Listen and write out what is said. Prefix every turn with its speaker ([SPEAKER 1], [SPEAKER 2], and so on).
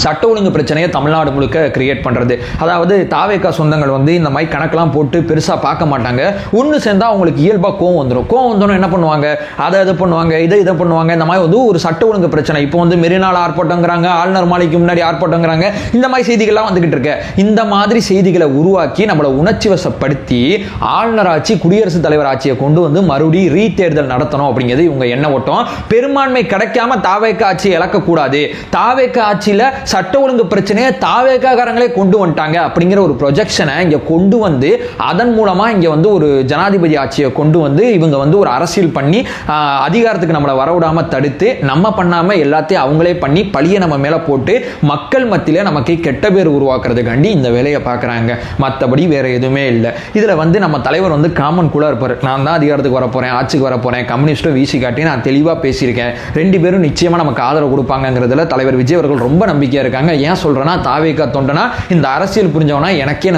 [SPEAKER 1] சட்ட ஒழுங்கு பிரச்சனையை தமிழ்நாடு முழுக்க கிரியேட் பண்ணுறது. அதாவது தாவேக்கா சொந்தங்கள் இந்த மாதிரி கணக்கெல்லாம் போட்டு பெருசாக பார்க்க மாட்டாங்க. ஒன்று சேர்ந்தால் அவங்களுக்கு இயல்பாக கோவம் வந்துடும். கோவம் வந்தோன்னு என்ன பண்ணுவாங்க, அதை பண்ணுவாங்க, இதை பண்ணுவாங்க. இந்த மாதிரி ஒரு சட்ட ஒழுங்கு பிரச்சனை. இப்போ மெரினால ஆர்ப்பாட்டங்கிறாங்க, ஆளுநர் மாளிகைக்கு முன்னாடி ஆர்ப்பாட்டங்கிறாங்க. இந்த மாதிரி செய்திகள்லாம் வந்துகிட்டு இருக்கு. இந்த மாதிரி செய்திகளை உருவாக்கி நம்மளை உணர்ச்சி வசப்படுத்தி ஆளுநர் ஆட்சி, குடியரசுத் தலைவர் ஆட்சியை கொண்டு மறுபடியும் ரீதேர்தல் நடத்தணும் அப்படிங்கிறது இவங்க எண்ண ஓட்டம். பெரும்பான்மை கிடைக்காம தாவேக்கா ஆட்சியை இழக்கக்கூடாது, தாவேக்கா ஆட்சியில் சட்ட ஒழுங்கு பிரச்சனையை தாவேக்காரங்களே கொண்டு வந்துட்டாங்க அப்படிங்கிற ஒரு ப்ரொஜெக்ஷனை இங்க கொண்டு வந்து அதன் மூலமா இங்க ஒரு ஜனாதிபதி ஆட்சியை கொண்டு வந்து இவங்க ஒரு அரசியல் பண்ணி அதிகாரத்துக்கு நம்மளை வரவிடாம தடுத்து நம்ம பண்ணாம எல்லாத்தையும் அவங்களே பண்ணி பழிய நம்ம மேல போட்டு மக்கள் மத்தியில நமக்கு கெட்ட பேர் உருவாக்குறதுக்காண்டி இந்த வேலையை பார்க்குறாங்க. மற்றபடி வேற எதுவுமே இல்லை. இதுல நம்ம தலைவர் காமன் கூட இருப்பார். நான் தான் அதிகாரத்துக்கு வரப்போறேன், ஆட்சிக்கு வரப்போறேன், கம்யூனிஸ்டும் வீசி காட்டி நான் தெளிவா பேசியிருக்கேன். 2 பேரும் நிச்சயமா நமக்கு ஆதரவு கொடுப்பாங்கிறதுல தலைவர் விஜய் அவர்கள் ரொம்ப நம்பிக்கையா இருக்காங்க. ஏன் சொல்றேன்னா தாவேக்கா தொண்டனா இந்த அரசியல் புரிஞ்சவனா எனக்கே